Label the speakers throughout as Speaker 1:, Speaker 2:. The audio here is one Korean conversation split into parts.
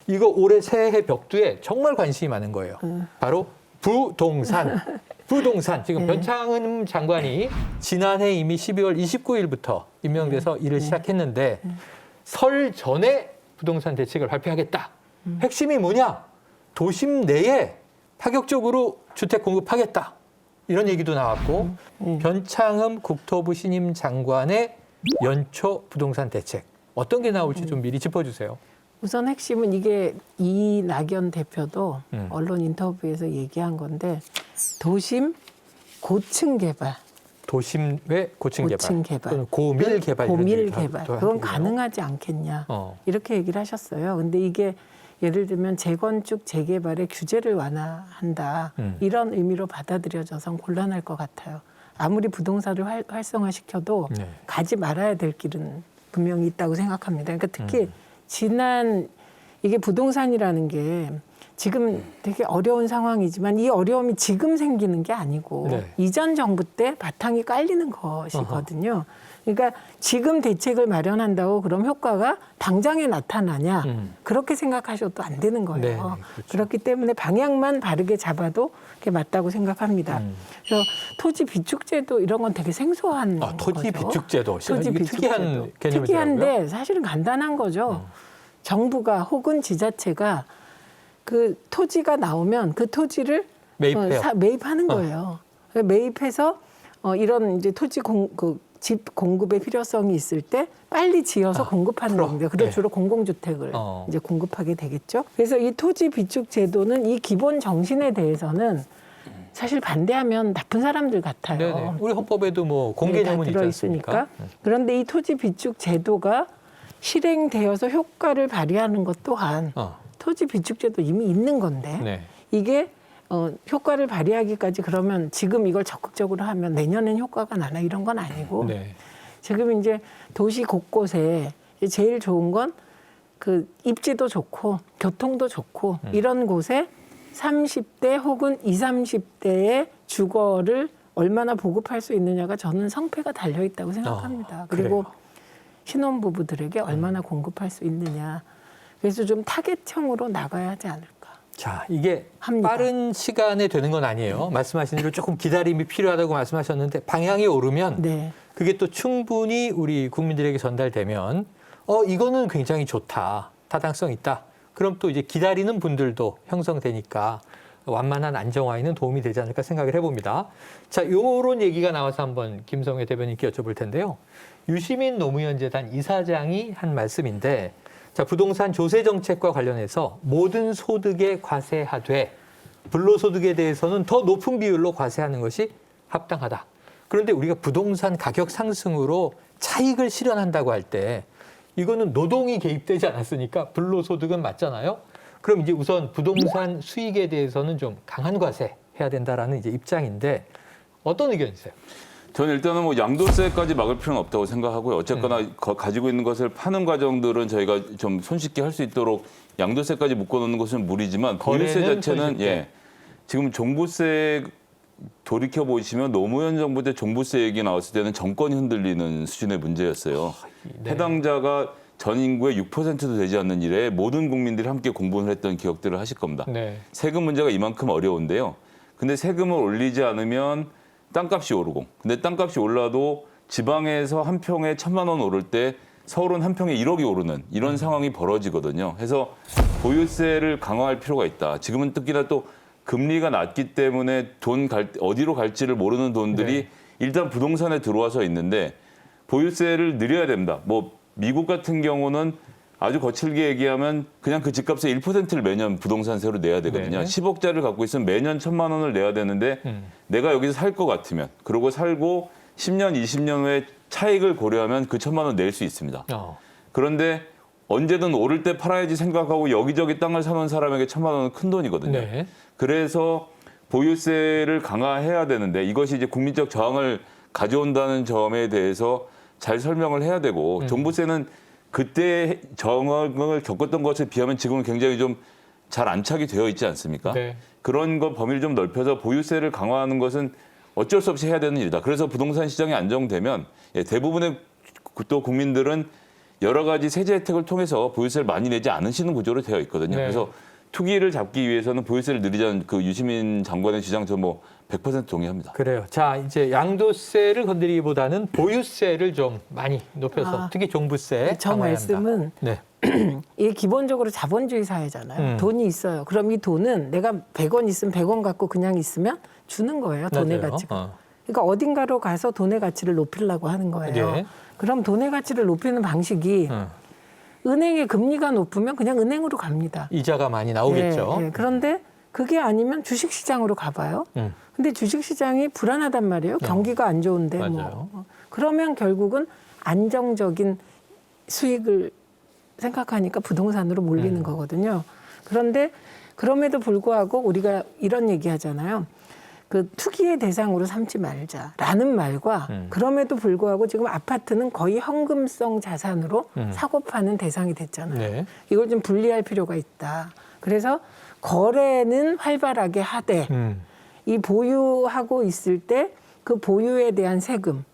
Speaker 1: 이거 올해 새해 벽두에 정말 관심이 많은 거예요. 바로 부동산. 부동산. 지금 변창흠 장관이 지난해 이미 12월 29일부터 임명돼서 일을 시작했는데 설 전에 부동산 대책을 발표하겠다. 핵심이 뭐냐? 도심 내에 파격적으로 주택 공급하겠다. 이런 얘기도 나왔고 변창흠 국토부 신임 장관의 연초 부동산 대책. 어떤 게 나올지 좀 미리 짚어주세요.
Speaker 2: 우선 핵심은 이게 이낙연 대표도 언론 인터뷰에서 얘기한 건데 도심 고층 개발.
Speaker 1: 도심 외 고층 개발. 또는 고밀 개발.
Speaker 2: 고밀 개발. 그건 가능하지 않겠냐. 이렇게 얘기를 하셨어요. 근데 이게 예를 들면 재건축, 재개발의 규제를 완화한다. 이런 의미로 받아들여져서 곤란할 것 같아요. 아무리 부동산을 활성화시켜도
Speaker 1: 네.
Speaker 2: 가지 말아야 될 길은 분명히 있다고 생각합니다. 그러니까 특히 이게 부동산이라는 게 지금 되게 어려운 상황이지만 이 어려움이 지금 생기는 게 아니고
Speaker 1: 네.
Speaker 2: 이전 정부 때 바탕이 깔리는 것이거든요. 그러니까 지금 대책을 마련한다고 그럼 효과가 당장에 나타나냐 그렇게 생각하셔도 안 되는 거예요.
Speaker 1: 네, 그렇죠.
Speaker 2: 그렇기 때문에 방향만 바르게 잡아도 그게 맞다고 생각합니다. 그래서 토지 비축제도 이런 건 되게 생소한
Speaker 1: 토지
Speaker 2: 거죠.
Speaker 1: 비축제도.
Speaker 2: 토지
Speaker 1: 이게
Speaker 2: 비축제도.
Speaker 1: 특이한 개념이더라고요.
Speaker 2: 특이한데 사실은 간단한 거죠. 정부가 혹은 지자체가 그 토지가 나오면 그 토지를
Speaker 1: 매입해요.
Speaker 2: 매입하는 거예요. 매입해서 이런 이제 집 공급의 필요성이 있을 때 빨리 지어서 공급하는 겁니다. 그래서 주로 공공주택을 이제 공급하게 되겠죠. 그래서 이 토지 비축 제도는 이 기본 정신에 대해서는 사실 반대하면 나쁜 사람들 같아요.
Speaker 1: 네네. 우리 헌법에도 뭐 공개념은 있지 않습니까?
Speaker 2: 그런데 이 토지 비축 제도가 실행되어서 효과를 발휘하는 것 또한 토지 비축제도 이미 있는 건데
Speaker 1: 네.
Speaker 2: 이게 효과를 발휘하기까지 그러면 지금 이걸 적극적으로 하면 내년엔 효과가 나나 이런 건 아니고
Speaker 1: 네.
Speaker 2: 지금 이제 도시 곳곳에 제일 좋은 건 그 입지도 좋고 교통도 좋고 이런 곳에 30대 혹은 20, 30대의 주거를 얼마나 보급할 수 있느냐가 저는 성패가 달려 있다고 생각합니다. 그리고 신혼부부들에게 얼마나 공급할 수 있느냐. 그래서 좀 타겟형으로 나가야 하지 않을까.
Speaker 1: 자, 이게
Speaker 2: 합니다.
Speaker 1: 빠른 시간에 되는 건 아니에요. 말씀하신 대로 조금 기다림이 필요하다고 말씀하셨는데 방향이 오르면
Speaker 2: 네.
Speaker 1: 그게 또 충분히 우리 국민들에게 전달되면 이거는 굉장히 좋다. 타당성 있다. 그럼 또 이제 기다리는 분들도 형성되니까 완만한 안정화에는 도움이 되지 않을까 생각을 해봅니다. 자, 요런 얘기가 나와서 한번 김성회 대변인께 여쭤볼 텐데요. 유시민 노무현재단 이사장이 한 말씀인데 자, 부동산 조세 정책과 관련해서 모든 소득에 과세하되 불로소득에 대해서는 더 높은 비율로 과세하는 것이 합당하다. 그런데 우리가 부동산 가격 상승으로 차익을 실현한다고 할 때 이거는 노동이 개입되지 않았으니까 불로소득은 맞잖아요. 그럼 이제 우선 부동산 수익에 대해서는 좀 강한 과세해야 된다라는 이제 입장인데 어떤 의견이세요?
Speaker 3: 저는 일단은 뭐 양도세까지 막을 필요는 없다고 생각하고요. 어쨌거나 가지고 있는 것을 파는 과정들은 저희가 좀 손쉽게 할 수 있도록 양도세까지 묶어놓는 것은 무리지만 보유세 자체는 지금 종부세 돌이켜 보시면 노무현 정부 때 종부세 얘기 나왔을 때는 정권이 흔들리는 수준의 문제였어요.
Speaker 1: 네.
Speaker 3: 해당자가 전 인구의 6%도 되지 않는 일에 모든 국민들이 함께 공분을 했던 기억들을 하실 겁니다.
Speaker 1: 네.
Speaker 3: 세금 문제가 이만큼 어려운데요. 근데 세금을 올리지 않으면 땅값이 오르고, 근데 땅값이 올라도 지방에서 한 평에 1,000만 원 오를 때 서울은 한 평에 1억이 오르는 이런 상황이 벌어지거든요. 그래서 보유세를 강화할 필요가 있다. 지금은 특히나 또 금리가 낮기 때문에 어디로 갈지를 모르는 돈들이 일단 부동산에 들어와서 있는데 보유세를 늘려야 됩니다. 뭐 미국 같은 경우는 아주 거칠게 얘기하면 그냥 그 집값의 1%를 매년 부동산세로 내야 되거든요. 10억짜리를 갖고 있으면 매년 1,000만 원을 내야 되는데 내가 여기서 살 것 같으면 그러고 살고 10년, 20년 후에 차익을 고려하면 그 1,000만 원 낼 수 있습니다. 그런데 언제든 오를 때 팔아야지 생각하고 여기저기 땅을 사놓은 사람에게 1,000만 원은 큰 돈이거든요.
Speaker 1: 네.
Speaker 3: 그래서 보유세를 강화해야 되는데 이것이 이제 국민적 저항을 가져온다는 점에 대해서 잘 설명을 해야 되고 종부세는 그때 저항을 겪었던 것에 비하면 지금은 굉장히 좀 잘 안착이 되어 있지 않습니까?
Speaker 1: 네.
Speaker 3: 그런 것 범위를 좀 넓혀서 보유세를 강화하는 것은 어쩔 수 없이 해야 되는 일이다. 그래서 부동산 시장이 안정되면 대부분의 또 국민들은 여러 가지 세제 혜택을 통해서 보유세를 많이 내지 않으시는 구조로 되어 있거든요.
Speaker 1: 네.
Speaker 3: 그래서 투기를 잡기 위해서는 보유세를 늘리자는 그 유시민 장관의 주장 저 뭐 100% 동의합니다.
Speaker 1: 그래요. 자, 이제 양도세를 건드리기보다는 보유세를 좀 많이 높여서 특히 종부세
Speaker 2: 저
Speaker 1: 강화해야
Speaker 2: 말씀은
Speaker 1: 합니다. 네.
Speaker 2: 이게 기본적으로 자본주의 사회잖아요. 돈이 있어요. 그럼 이 돈은 내가 100원 있으면 100원 갖고 그냥 있으면 주는 거예요. 돈의
Speaker 1: 맞아요.
Speaker 2: 가치가. 그러니까 어딘가로 가서 돈의 가치를 높이려고 하는 거예요.
Speaker 1: 네.
Speaker 2: 그럼 돈의 가치를 높이는 방식이 은행의 금리가 높으면 그냥 은행으로 갑니다.
Speaker 1: 이자가 많이 나오겠죠.
Speaker 2: 예, 예. 그런데 그게 아니면 주식시장으로 가봐요. 근데 주식시장이 불안하단 말이에요. 경기가 안 좋은데
Speaker 1: 맞아요.
Speaker 2: 뭐. 그러면 결국은 안정적인 수익을 생각하니까 부동산으로 몰리는 거거든요. 그런데 그럼에도 불구하고 우리가 이런 얘기 하잖아요. 그 투기의 대상으로 삼지 말자라는 말과 그럼에도 불구하고 지금 아파트는 거의 현금성 자산으로 사고 파는 대상이 됐잖아요.
Speaker 1: 네.
Speaker 2: 이걸 좀 분리할 필요가 있다. 그래서 거래는 활발하게 하되 이 보유하고 있을 때 그 보유에 대한 세금은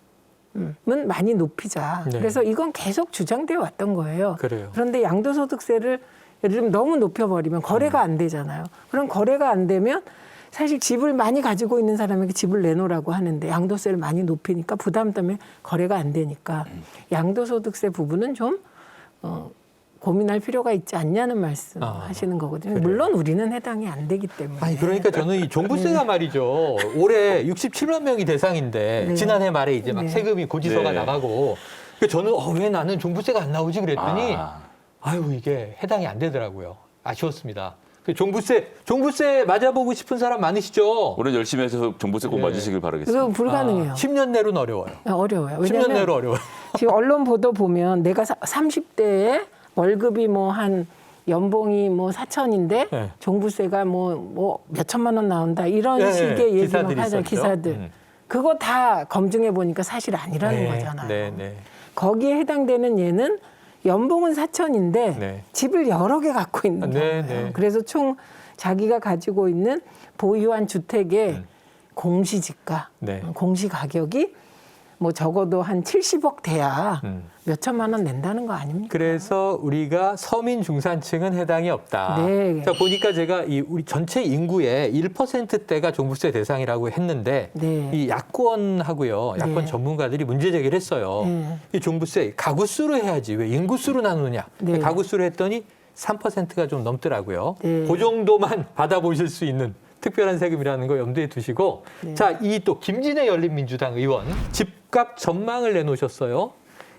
Speaker 2: 많이 높이자.
Speaker 1: 네.
Speaker 2: 그래서 이건 계속 주장되어 왔던 거예요.
Speaker 1: 그래요.
Speaker 2: 그런데 양도소득세를 예를 들면 너무 높여버리면 거래가 안 되잖아요. 그럼 거래가 안 되면 사실 집을 많이 가지고 있는 사람에게 집을 내놓으라고 하는데 양도세를 많이 높이니까 부담 때문에 거래가 안 되니까 양도소득세 부분은 좀 고민할 필요가 있지 않냐는 말씀 하시는 거거든요.
Speaker 1: 그래요.
Speaker 2: 물론 우리는 해당이 안 되기 때문에.
Speaker 1: 아니 그러니까 저는 이 종부세가 말이죠. 올해 67만 명이 대상인데
Speaker 2: 네.
Speaker 1: 지난해 말에 이제 막
Speaker 2: 네.
Speaker 1: 세금이 고지서가
Speaker 3: 네.
Speaker 1: 나가고 그래서 저는 왜 나는 종부세가 안 나오지 그랬더니 아유 이게 해당이 안 되더라고요. 아쉬웠습니다. 그 종부세 맞아보고 싶은 사람 많으시죠?
Speaker 3: 올해 열심히 해서 종부세 꼭
Speaker 1: 네.
Speaker 3: 맞으시길 바라겠습니다.
Speaker 2: 그거 불가능해요.
Speaker 1: 10년 내로는 어려워요.
Speaker 2: 어려워요.
Speaker 1: 10년
Speaker 2: 왜냐하면
Speaker 1: 내로 어려워요.
Speaker 2: 지금 언론 보도 보면 내가 30대에 월급이 뭐 한 연봉이 뭐 4천인데
Speaker 1: 네.
Speaker 2: 종부세가 뭐 몇천만 원 나온다 이런
Speaker 1: 네,
Speaker 2: 식의 얘기만
Speaker 1: 기사들이
Speaker 2: 하잖아요.
Speaker 1: 있었죠.
Speaker 2: 기사들. 그거 다 검증해 보니까 사실 아니라는
Speaker 1: 네,
Speaker 2: 거잖아요.
Speaker 1: 네, 네.
Speaker 2: 거기에 해당되는 얘는 연봉은 4천인데
Speaker 1: 네.
Speaker 2: 집을 여러 개 갖고 있는
Speaker 1: 네,
Speaker 2: 거예요.
Speaker 1: 네.
Speaker 2: 그래서 총 자기가 가지고 있는 보유한 주택의 공시지가,
Speaker 1: 네.
Speaker 2: 공시가격이 뭐 적어도 한 70억 돼야 몇 천만 원 낸다는 거 아닙니까?
Speaker 1: 그래서 우리가 서민 중산층은 해당이 없다.
Speaker 2: 네.
Speaker 1: 자, 보니까 제가 이 우리 전체 인구의 1%대가 종부세 대상이라고 했는데
Speaker 2: 네.
Speaker 1: 이 야권하고요. 야권
Speaker 2: 네.
Speaker 1: 전문가들이 문제 제기를 했어요.
Speaker 2: 네.
Speaker 1: 이 종부세 가구수로 해야지 왜 인구수로 나누냐.
Speaker 2: 네.
Speaker 1: 가구수로 했더니 3%가 좀 넘더라고요.
Speaker 2: 네.
Speaker 1: 그 정도만 받아보실 수 있는 특별한 세금이라는 거 염두에 두시고
Speaker 2: 네.
Speaker 1: 자, 이 또 김진애 열린민주당 의원 집값 전망을 내놓으셨어요.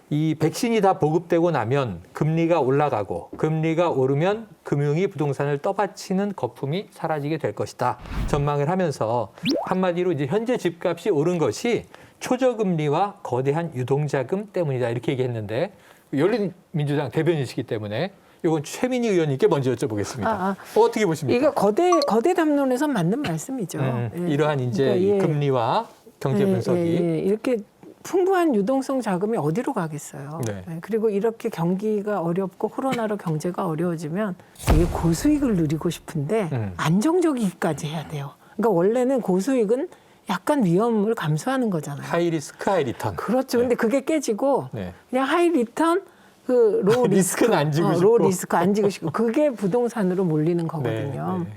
Speaker 1: 이 백신이 다 보급되고 나면 금리가 올라가고 금리가 오르면 금융이 부동산을 떠받치는 거품이 사라지게 될 것이다. 전망을 하면서 한마디로 이제 현재 집값이 오른 것이 초저금리와 거대한 유동자금 때문이다. 이렇게 얘기했는데 열린민주당 대변인이시기 때문에 이건 최민희 의원님께 먼저 여쭤보겠습니다. 어떻게 보십니까?
Speaker 2: 이거 거대 담론에서 맞는 말씀이죠. 예.
Speaker 1: 이러한 이제
Speaker 2: 그러니까
Speaker 1: 이
Speaker 2: 예.
Speaker 1: 금리와 경제
Speaker 2: 예,
Speaker 1: 분석이
Speaker 2: 예. 이렇게 풍부한 유동성 자금이 어디로 가겠어요.
Speaker 1: 네.
Speaker 2: 예, 그리고 이렇게 경기가 어렵고 코로나로 경제가 어려워지면 되게 고수익을 누리고 싶은데 안정적이기까지 해야 돼요. 그러니까 원래는 고수익은 약간 위험을 감수하는 거잖아요.
Speaker 1: 하이 리스크 하이 리턴.
Speaker 2: 그렇죠. 근데 그게 깨지고
Speaker 1: 네.
Speaker 2: 그냥 하이 리턴 그 로
Speaker 1: 리스크는 안 지고
Speaker 2: 로
Speaker 1: 싶고.
Speaker 2: 리스크 안 지고 싶고 그게 부동산으로 몰리는 거거든요.
Speaker 1: 네.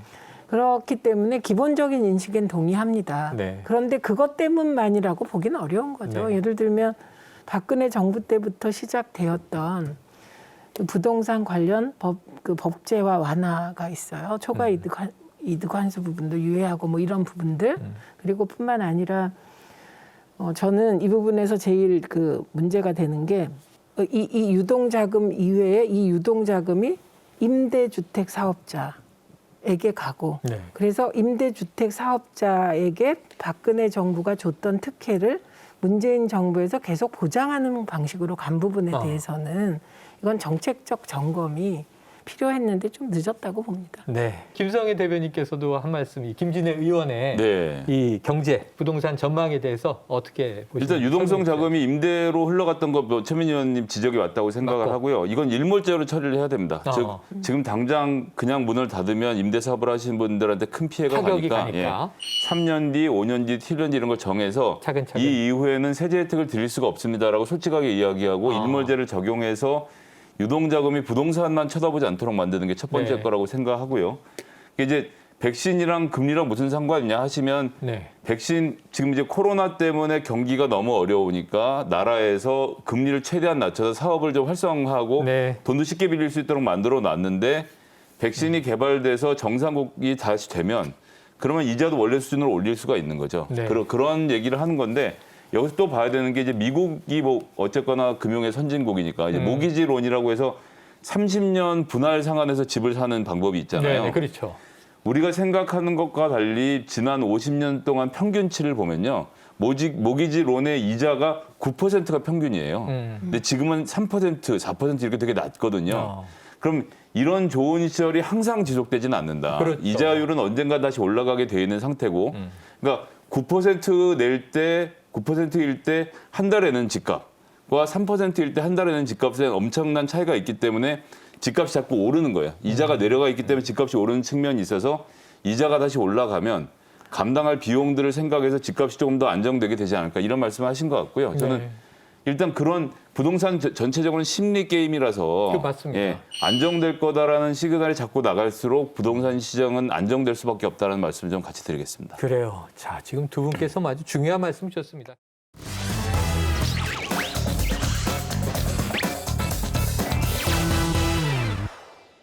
Speaker 2: 그렇기 때문에 기본적인 인식엔 동의합니다.
Speaker 1: 네.
Speaker 2: 그런데 그것 때문만이라고 보기는 어려운 거죠.
Speaker 1: 네.
Speaker 2: 예를 들면 박근혜 정부 때부터 시작되었던 그 부동산 관련 그 법제화 완화가 있어요. 초과 이득 환수 부분도 유예하고 뭐 이런 부분들 그리고 뿐만 아니라 저는 이 부분에서 제일 그 문제가 되는 게 이 유동자금 이외에 이 유동자금이 임대주택 사업자에게 가고
Speaker 1: 네.
Speaker 2: 그래서 임대주택 사업자에게 박근혜 정부가 줬던 특혜를 문재인 정부에서 계속 보장하는 방식으로 간 부분에 대해서는 이건 정책적 점검이 필요했는데 좀 늦었다고 봅니다.
Speaker 1: 네. 김성애 대변인께서도 한 말씀, 이 김진애 의원의
Speaker 3: 네.
Speaker 1: 이 경제, 부동산 전망에 대해서 어떻게 보시나요?
Speaker 3: 일단 유동성 자금이 임대로 흘러갔던 거 최민희 의원님 지적이 맞다고 생각을
Speaker 1: 맞고.
Speaker 3: 하고요. 이건 일몰제로 처리를 해야 됩니다. 즉 지금 당장 그냥 문을 닫으면 임대 사업을 하시는 분들한테 큰 피해가
Speaker 1: 타격이
Speaker 3: 가니까 3년 뒤, 5년 뒤, 7년 뒤 이런 걸 정해서
Speaker 1: 차근차근.
Speaker 3: 이 이후에는 세제 혜택을 드릴 수가 없습니다라고 솔직하게 이야기하고 일몰제를 적용해서 유동자금이 부동산만 쳐다보지 않도록 만드는 게 첫 번째
Speaker 1: 네.
Speaker 3: 거라고 생각하고요. 이제 백신이랑 금리랑 무슨 상관이냐 하시면
Speaker 1: 네.
Speaker 3: 백신 지금 이제 코로나 때문에 경기가 너무 어려우니까 나라에서 금리를 최대한 낮춰서 사업을 좀 활성화하고
Speaker 1: 네.
Speaker 3: 돈도 쉽게 빌릴 수 있도록 만들어 놨는데 백신이 개발돼서 정상국이 다시 되면 그러면 이자도 원래 수준으로 올릴 수가 있는 거죠.
Speaker 1: 네.
Speaker 3: 그런 얘기를 하는 건데 여기서 또 봐야 되는 게 이제 미국이 뭐 어쨌거나 금융의 선진국이니까 이제 모기지론이라고 해서 30년 분할 상환해서 집을 사는 방법이 있잖아요.
Speaker 1: 네, 그렇죠.
Speaker 3: 우리가 생각하는 것과 달리 지난 50년 동안 평균치를 보면요. 모기지 론의 이자가 9%가 평균이에요. 근데 지금은 3%, 4% 이렇게 되게 낮거든요. 그럼 이런 좋은 시절이 항상 지속되지는 않는다.
Speaker 1: 그렇죠.
Speaker 3: 이자율은 언젠가 다시 올라가게 돼 있는 상태고 그러니까 9%일 때 한 달에는 집값과 3%일 때 한 달에는 집값에 엄청난 차이가 있기 때문에 집값이 자꾸 오르는 거예요. 이자가 내려가 있기 때문에 집값이 오르는 측면이 있어서 이자가 다시 올라가면 감당할 비용들을 생각해서 집값이 조금 더 안정되게 되지 않을까 이런 말씀을 하신 것 같고요. 저는
Speaker 1: 네.
Speaker 3: 일단 그런 부동산 전체적으로는 심리 게임이라서
Speaker 1: 맞습니다.
Speaker 3: 안정될 거다라는 시그널이 자꾸 나갈수록 부동산 시장은 안정될 수밖에 없다는 말씀을 좀 같이 드리겠습니다.
Speaker 1: 그래요. 자, 지금 두 분께서 아주 중요한 말씀 주셨습니다.